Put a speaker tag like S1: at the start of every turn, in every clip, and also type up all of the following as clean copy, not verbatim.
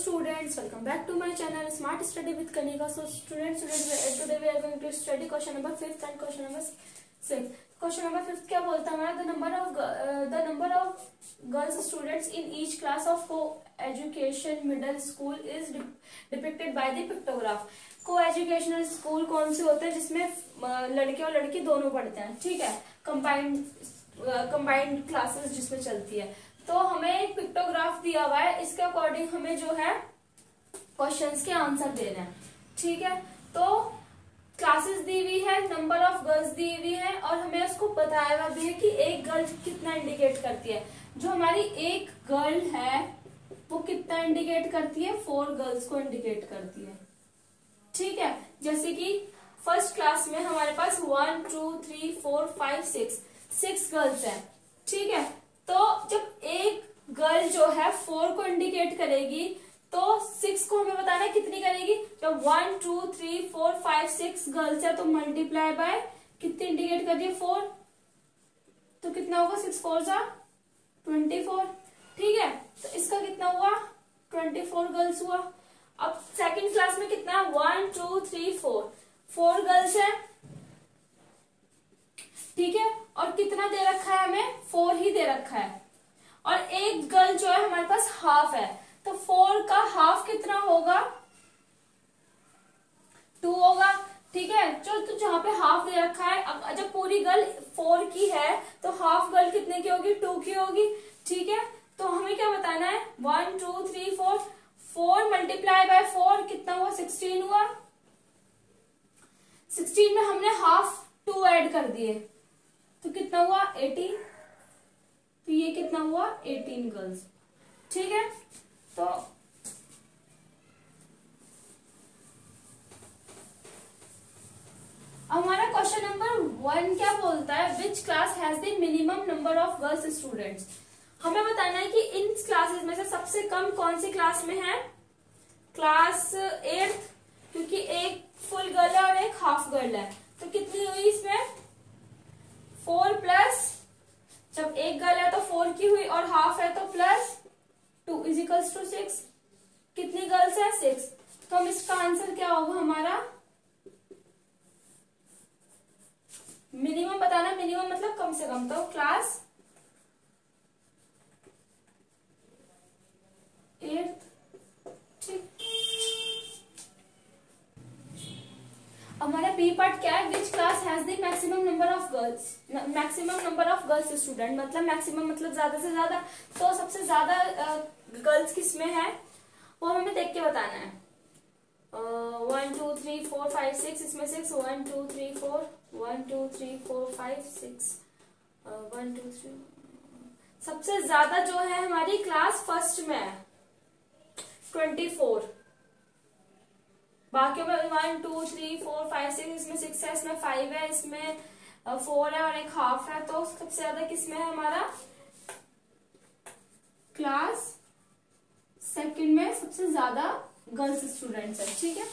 S1: students, welcome back to my channel Smart Study with Kanika. So students, today we are going to study question number 5th and question number 6th. Question number 5th क्या बोलता है हमारा, the number of girls students in each class of co-education middle school is depicted by the pictograph. Co-educational school कौन से होते हैं जिसमें लड़के और लड़की दोनों पढ़ते हैं, ठीक है, कंबाइंड क्लासेस जिसमें चलती है. तो हमें एक पिक्टोग्राफ दिया हुआ है, इसके अकॉर्डिंग हमें जो है क्वेश्चंस के आंसर देना है, ठीक है. तो क्लासेस दी हुई है, नंबर ऑफ गर्ल्स दी हुई है और हमें उसको बताया हुआ भी है कि एक गर्ल कितना इंडिकेट करती है. जो हमारी एक गर्ल है वो कितना इंडिकेट करती है, 4 गर्ल्स को इंडिकेट करती है, ठीक है. जैसे कि फर्स्ट क्लास में हमारे पास 1 2 3 4 5 6 गर्ल्स हैं, ठीक है. तो जब एक गर्ल जो है 4 को इंडिकेट करेगी तो 6 को हमें बताना है कितनी करेगी. जब 1 2 3 4 5 6 गर्ल्स है तो मल्टीप्लाई बाय कितनी इंडिकेट कर रही है, 4, तो कितना होगा, 6 4 जा 24, ठीक है. तो इसका कितना हुआ, 24 गर्ल्स हुआ. अब सेकंड क्लास में कितना, 1 2 3 4 गर्ल्स है, ठीक है. और कितना दे रखा है हमें, 4 ही दे रखा है. और एक गर्ल जो है हमारे पास हाफ है, तो 4 का हाफ कितना होगा, 2 होगा, ठीक है. तो जहां पे हाफ दे रखा है, अब जब पूरी गर्ल 4 की है तो हाफ गर्ल कितने की होगी, 2 की होगी, ठीक है. तो हमें क्या बताना है, 1 2 3 4 मल्टीप्लाई बाय 4 कितना हुआ, 16 हुआ. 16 में हमने हाफ 2 ऐड कर दिए तो कितना हुआ, 18. तो ये कितना हुआ, 18 गर्ल्स, ठीक है. तो हमारा क्वेश्चन नंबर 1 क्या बोलता है, which class has the minimum number of girls students. हमें बताना है कि इन क्लासेस में से सबसे कम कौन सी क्लास में है, क्लास 8th, क्योंकि एक फुल गर्ल है और एक हाफ गर्ल है. तो कितनी हुई इसमें, 4 प्लस, जब एक गर्ल है तो 4 की हुई और हाफ है तो प्लस 2 इज इक्वल्स टू 6. कितनी गर्ल्स है, 6. तो हम इसका आंसर क्या होगा हमारा, मिनिमम बताना, मिनिमम मतलब कम से कम, तो क्लास 8th, ठीक. हमारा बी पार्ट क्या है, which class has the maximum number of girls student, मतलब मैक्सिमम मतलब ज्यादा से ज्यादा. तो सबसे ज्यादा गर्ल्स किसमें है वो हमें देख के बताना है. 1 2 3 4 5 6, इसमें 6, 1 2 3 4 1 2 3 4 5 6 1 2 3. सबसे ज्यादा जो है हमारी क्लास फर्स्ट में है, 24. बाकी में 1 2 3 4 5 6, इसमें 6 है, इसमें 5 है, इसमें 4 है और एक हाफ है. तो सबसे ज्यादा किसमें है हमारा, क्लास सेकंड में सबसे ज्यादा गर्ल्स स्टूडेंट्स है, ठीक है.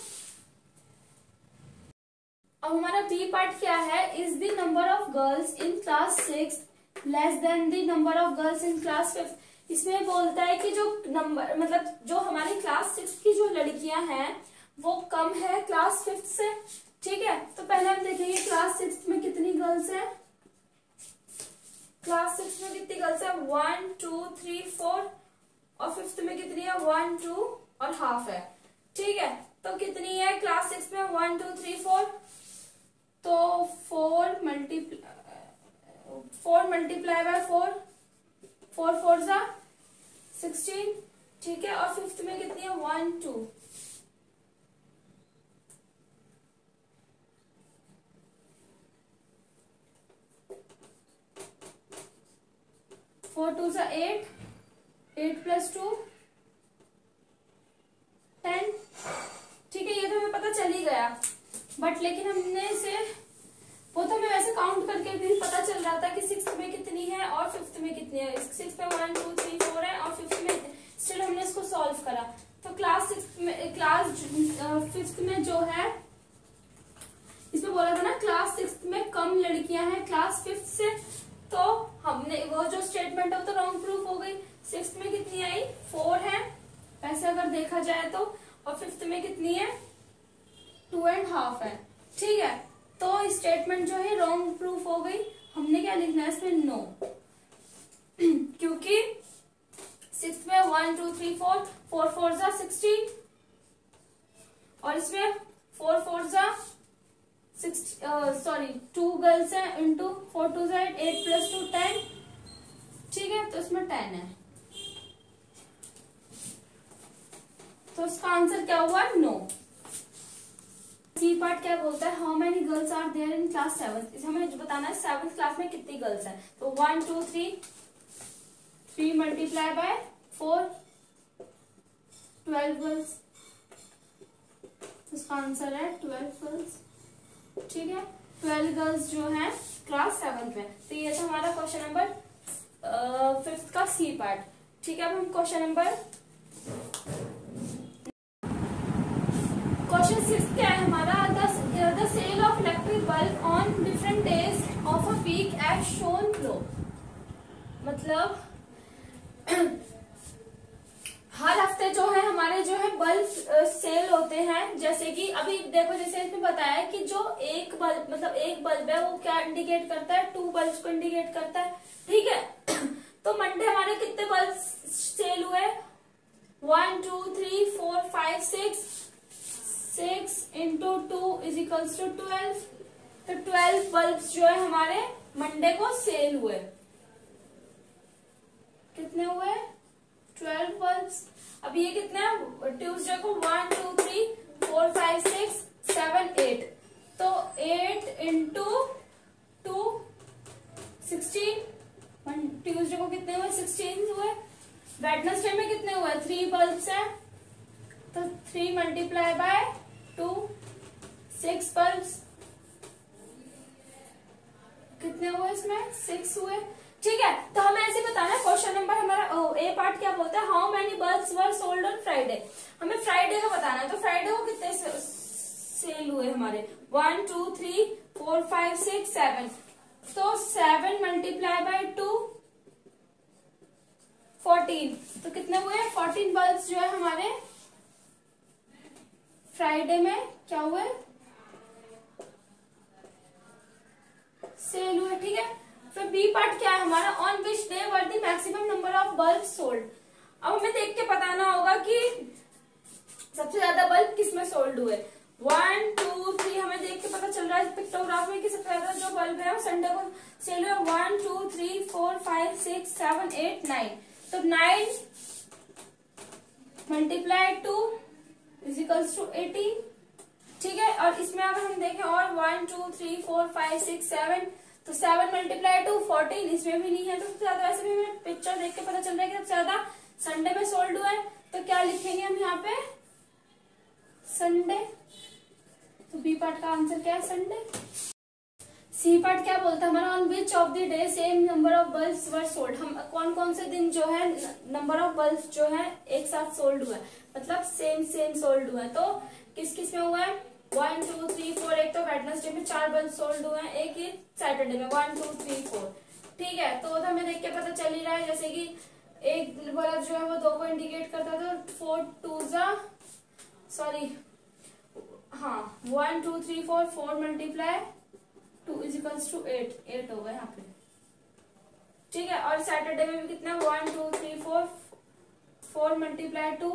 S1: अब हमारा बी पार्ट क्या है, is the number of girls in class 6 less than the number of girls in class 5. इसमें बोलता है कि जो नंबर मतलब जो हमारी क्लास 6 की जो लड़कियां हैं वो कम है क्लास 5 से, ठीक है. तो पहले हम देखेंगे क्लास 6 में कितनी गर्ल्स है. क्लास 6 में कितनी गर्ल्स है, 1 2 3 4 और 5th में कितनी है, 1 2 और हाफ है, ठीक है. तो कितनी है क्लास 6 में, 1 2 3 4, तो 4 मल्टीप्लाई बाय 4 4 जा 16, ठीक है. और 5th में कितनी है, 1 2, 4 2 जा 8, 8 प्लस 2 10, ठीक है. ये तो हमें पता चल ही गया, बट लेकिन हमने इसे वो तो हमें वैसे काउंट करके भी पता चल रहा था कि 6th में कितनी है और 5th में कितनी है. 6th में 1 2 3 4 है और 5th में स्टिल हमने इसको सॉल्व करा. तो क्लास 5th में जो है, इसमें बोला था ना क्लास 6th में कम लड़कियां हैं क्लास 5th से, तो हमने वो जो स्टेटमेंट है वो तो रॉन्ग प्रूफ हो गई. 6th में कितनी आई, 4 है, ऐसे अगर देखा जाए तो, और फिफ्थ में कितनी है 2.5 है। ठीक है, तो स्टेटमेंट जो है रॉन्ग प्रूफ हो गई। हमने क्या लिखना है इसमें, नो, क्योंकि सिक्स में 1 2 3 4, 4 4 जा 16, और इसमें 4 4 जा 2 गर्ल्स है, इंटू 4 2 जा 8 + 2 10। ठीक है, तो इसमें 10 है, तो इसका आंसर क्या हुआ, नो। सी पार्ट क्या बोलता है, how many girls are there in class 7। इसे हमें बताना है 7th क्लास में कितनी गर्ल्स हैं। तो 1 2 3 3 मल्टीप्लाई बाय 4, 12 गर्ल्स। इसका आंसर है 12 गर्ल्स। ठीक है, 12 गर्ल्स जो है क्लास 7th में। तो ये था हमारा क्वेश्चन नंबर 5th का सी पार्ट। ठीक है, अब हम क्वेश्चन नंबर क्वेश्चन 6 क्या है हमारा, the sale of electric bulb on different days of a week as shown below. मतलब हर हफ्ते जो है हमारे जो है बल्ब सेल होते हैं। जैसे कि अभी देखो, जैसे इसमें बताया कि जो एक बल्ब मतलब एक बल्ब है वो क्या इंडिकेट करता है, 2 बल्ब को इंडिकेट करता है। ठीक है, तो मंडे हमारे कितने बल्ब सेल हुए, 1 2 3 4 5 6 इंटू 2 = 12। तो 12 बल्ब जो है हमारे मंडे को सेल हुए। कितने हुए, 12 बल्ब्स। अब ये कितने, ट्यूसडे को 1 2 3 4 5 6 7 8, तो 8 इंटू 2 16। ट्यूसडे को कितने हुए, 16 हुए। वेडनेसडे में कितने हुए, 3 बल्ब्स हैं, तो 3 मल्टीप्लाई बाय 2 6 बल्ब्स। कितने हुए इसमें, 6 हुए। ठीक है, तो हमें ऐसे बताना है क्वेश्चन नंबर हमारा ए पार्ट क्या बोलता है, how many bulbs were sold on Friday. हमें फ्राइडे का बताना है, तो फ्राइडे को कितने सेल हुए हमारे, 1 2 3 4 5 6 7, तो 7 मल्टीप्लाई बाय 2 14, तो कितने हुए, 14 बल्ब्स जो है हमारे फ्राइडे में क्या हुए, सेल हुए। ठीक है, फिर बी पार्ट क्या है हमारा, on which day were the maximum number of bulb sold. अब हमें देख के बताना होगा कि सबसे ज्यादा बल्ब किसमें सोल्ड हुए। 1 2 3 हमें देख के पता चल रहा है पिक्टोग्राफ में कि सबसे ज्यादा जो बल्ब है वो संडे को सेल हुए, 1 2 3 4 5 6 7 8 9, तो 9 मल्टीप्लाई 2 = 18। ठीक है, और इसमें अगर हम देखें और 1 2 3 4 5 6 7, तो 7 मल्टीप्लाई 2 14, इसमें भी नहीं है। तो सबसे ज्यादा, वैसे भी हमें पिक्चर देख के पता चल रहा है कि सबसे ज्यादा संडे में सोल्ड हुआ है, तो क्या लिखेंगे हम यहाँ पे, संडे। तो बी पार्ट का आंसर क्या है, संडे। सी पार्ट क्या बोलता है हमारा, on which of the day same number of bulbs were sold. हम कौन कौन से दिन जो है नंबर ऑफ बल्ब्स जो है एक साथ सोल्ड हुआ है, मतलब सेम सोल्ड हुआ है। तो किस किस में हुआ है, 1 2 3 4, एक तो वेडनेसडे में 4 बल्ब सोल्ड हुए हैं, एक ही सैटरडे में 1 2 3 4। ठीक है, तो हमें देख के पता चल ही रहा है, जैसे कि एक बल्ब जो है वो 2 को इंडिकेट करता है, तो 4 2 जा 1 2 3 4 4 मल्टीप्लाई 2 = 8 होगा यहाँ पे। ठीक है, और सैटरडे में भी कितना, 1 2 3 4 4 मल्टीप्लाई 2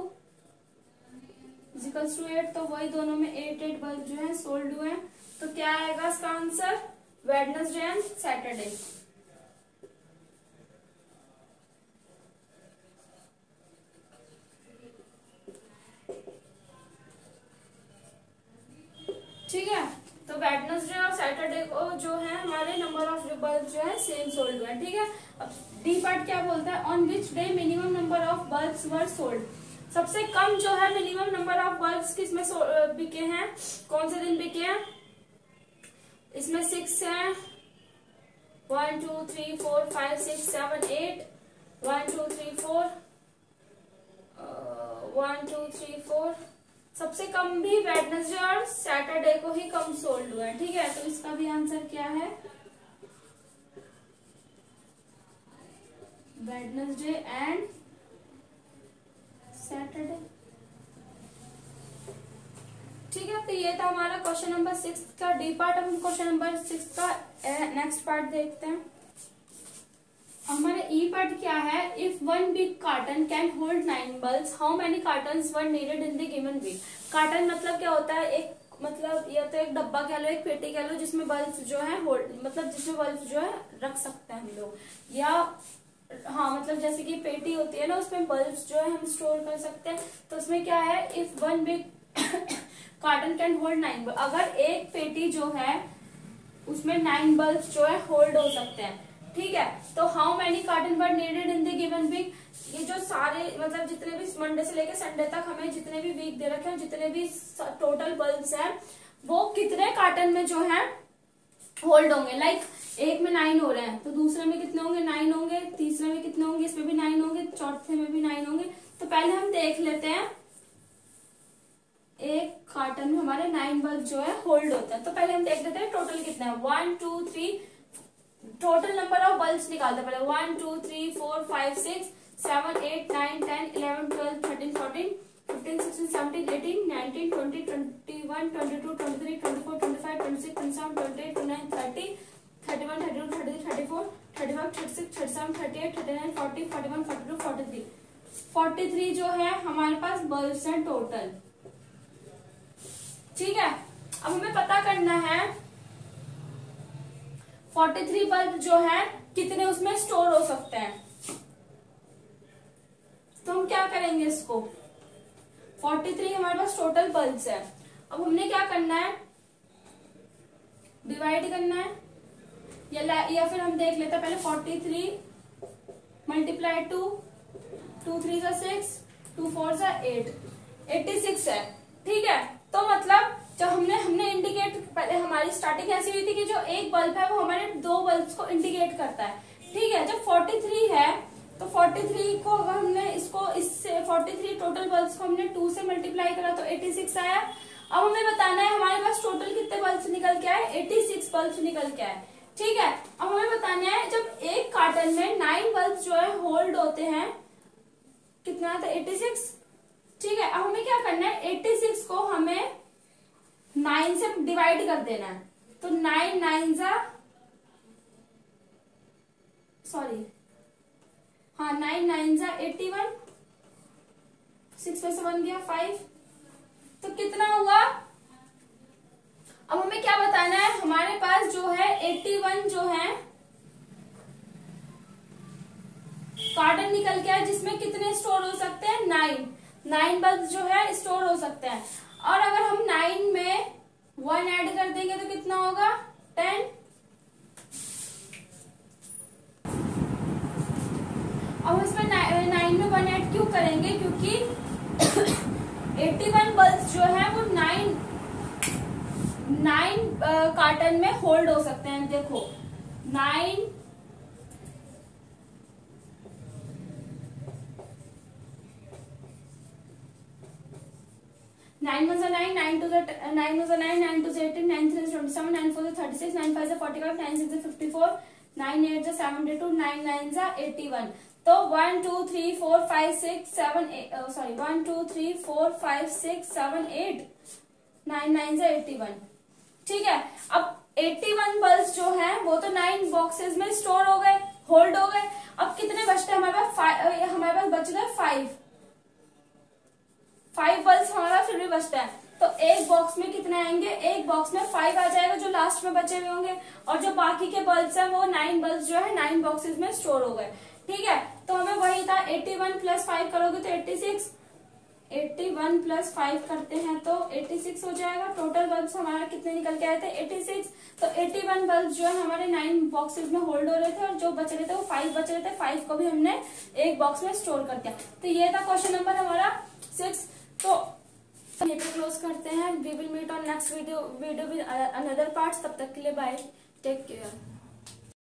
S1: = 8, तो वही दोनों में 8 बल्ब जो है सोल्ड हुए हैं। तो क्या आएगा इसका आंसर, वेडनेसडे एंड सैटरडे। ठीक है, तो वेडनेसडे और सैटरडे को जो है हमारे नंबर ऑफ जो बल्ब जो है सेम सोल्ड हुए हैं। ठीक है, अब डी पार्ट क्या बोलता है, on which day minimum number of bulbs were sold. सबसे कम जो है मिनिमम नंबर ऑफ बल्ब्स किसमें बिके हैं, कौन से दिन बिके हैं, इसमें 6 है, 1 2 3 4 5 6 7 8, 1 2 3 4 1 2 3 4। सबसे कम भी वेडनेसडे और सैटरडे को ही कम सोल्ड हुआ है। ठीक है, तो इसका भी आंसर क्या है, वेडनेसडे एंड सैटरडे। तो ये था हमारा क्वेश्चन नंबर 6 का डी पार्ट। अब हम क्वेश्चन नंबर 6 का नेक्स्ट पार्ट देखते हैं। हमारा ई पार्ट क्या है, if one big carton can hold 9 bulbs, how many cartons were needed in the given week. Carton मतलब क्या होता है, एक मतलब या तो एक डब्बा कह लो, एक पेटी कह लो, जिसमें बल्ब जो है होल्ड, मतलब जिसमें बल्ब जो है रख सकते हैं हम लोग, या हाँ मतलब जैसे कि पेटी होती है ना, उसमें बल्ब जो है हम स्टोर कर सकते हैं। तो उसमें क्या है, if one big carton can hold 9 bulb, अगर एक पेटी जो है उसमें 9 बल्ब जो है होल्ड हो सकते हैं, ठीक है। तो how many carton were needed in the given week, ये जो सारे मतलब जितने भी मंडे से लेकर संडे तक हमें जितने भी वीक दे रखे हैं, जितने भी टोटल बल्ब्स हैं, वो कितने कार्टन में जो है होल्ड होंगे। लाइक एक में 9 हो रहे हैं, तो दूसरे में कितने होंगे, 9 होंगे, तीसरे में कितने होंगे, इसमें भी 9 होंगे, चौथे में भी 9 होंगे। तो पहले हम देख लेते हैं एक कार्टन में हमारे 9 बल्ब जो है होल्ड होते हैं। तो पहले हम देख लेते हैं टोटल कितने हैं, 1 2 3, टोटल नंबर ऑफ बल्ब्स निकालते हैं पहले, 1 2 3 4 5 6 7 8 9 10 11 12 13 14 15 16 17 18 19 20 21 22 23 24 25 26 27 28 29 30 31 32 33 34 35 36 37 38 39 40 41 42 43 43 जो है हमारे पास बल्ब्स हैं टोटल, ठीक है। अब हमें पता करना है 43 बल्ब जो है कितने उसमें स्टोर हो सकते हैं। तो हम क्या करेंगे, इसको 43 हमारे पास टोटल बल्ब्स है। अब हमने क्या करना है, डिवाइड करना है, या फिर हम देख लेते हैं पहले 43 मल्टीप्लाई 2 2 3 6 2 4 8 86 है, ठीक है। तो मतलब जब हमने इंडिकेट, पहले हमारी स्टार्टिंग ऐसी हुई थी कि जो एक बल्ब है वो हमारे 2 बल्ब्स को इंडिकेट करता है, ठीक है। जब 43 है तो 43 को अगर हमने इससे 43 टोटल बल्ब्स को हमने 2 से मल्टीप्लाई करा तो 86 आया। अब हमें बताना है हमारे पास टोटल कितने बल्ब्स निकल के आए, 86 बल्ब्स निकल के आए, ठीक है। अब हमें बताना है जब एक कार्टन में 9 बल्ब्स जो है होल्ड होते हैं, कितना आता है 86, ठीक है। अब हमें क्या करना है, 86 को हमें 9 से डिवाइड कर देना है। तो 9 9 जा 81, 6 में से 1 गया 5, तो कितना हुआ। अब हमें क्या बताना है, हमारे पास जो है 81 जो है कार्टन निकल के आए, जिसमें कितने स्टोर हो सकते हैं, 9 बल्ब जो है स्टोर हो सकते हैं। और अगर हम 9 में 1 ऐड कर देंगे तो कितना होगा, 10। अब इसमें 9 में 1 ऐड क्यों करेंगे, क्योंकि 81 बल्ब जो है वो 9 कार्टन में होल्ड हो सकते हैं। देखो 9 9 1 9, 9 2 9, 9 2 9, 9 2 18, 9 3 27, 9 4 36, 9 5 45, 9 6 54, 9 8 72, 9 9 81। तो 1 2 3 4 5 6 7 8 1 2 3 4 5 6 7 8 9 9 81, ठीक है। अब 81 बल्ब जो है वो तो 9 बॉक्सेस में स्टोर हो गए, होल्ड हो गए। अब कितने बचते हैं हमारे पास, हमारे पास बच गए 5 बल्ब हमारा फिर भी बचता है। तो एक बॉक्स में कितने आएंगे, एक बॉक्स में 5 आ जाएगा जो लास्ट में बचे हुए होंगे, और जो बाकी के बल्ब्स हैं वो 9 बल्ब जो है 9 बॉक्सेस में स्टोर हो गए, ठीक है। तो हमें वही था 81 प्लस 5 करोगे तो 86, 81 प्लस 5 करते हैं तो 86 हो जाएगा। टोटल बल्ब्स हमारा कितने निकल के आए थे, 86। तो 81 बल्ब जो है हमारे 9 बॉक्सेस में होल्ड हो रहे थे, और जो बच रहे थे वो 5 बच रहे थे, 5 को भी हमने एक बॉक्स में स्टोर कर दिया। तो ये था क्वेश्चन नंबर हमारा 6। तो ये पे क्लोज करते हैं। We will meet on next video with another parts. तब तक के लिए बाय, टेक केयर।